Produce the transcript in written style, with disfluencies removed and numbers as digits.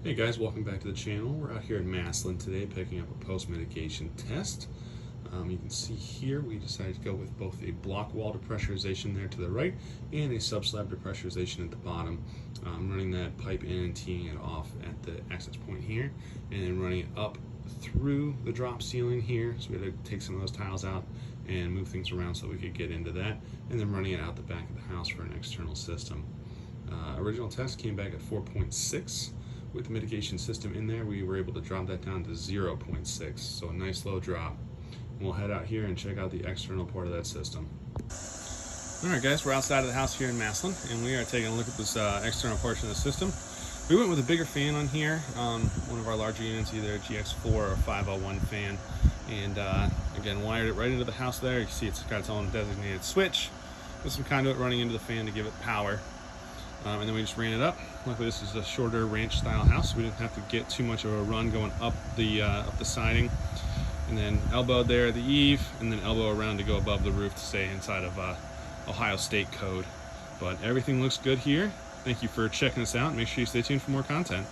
Hey guys, welcome back to the channel. We're out here in Massillon today picking up a post-mitigation test. You can see here we decided to go with both a block wall depressurization there to the right and a sub-slab depressurization at the bottom. Running that pipe in and teeing it off at the access point here, and then running it up through the drop ceiling here. So we had to take some of those tiles out and move things around so we could get into that, and then running it out the back of the house for an external system. Original test came back at 4.6. With the mitigation system in there, we were able to drop that down to 0.6, so a nice low drop. We'll head out here and check out the external part of that system. Alright guys, we're outside of the house here in Massillon, and we are taking a look at this external portion of the system. We went with a bigger fan on here, one of our larger units, either a GX4 or a 501 fan, and again, wired it right into the house there. You can see it's got its own designated switch with some conduit running into the fan to give it power. And then we just ran it up. Luckily this is a shorter ranch style house, so we didn't have to get too much of a run going up the siding. And then elbow there at the eave, and then elbow around to go above the roof to stay inside of Ohio State code. But everything looks good here. Thank you for checking us out. Make sure you stay tuned for more content.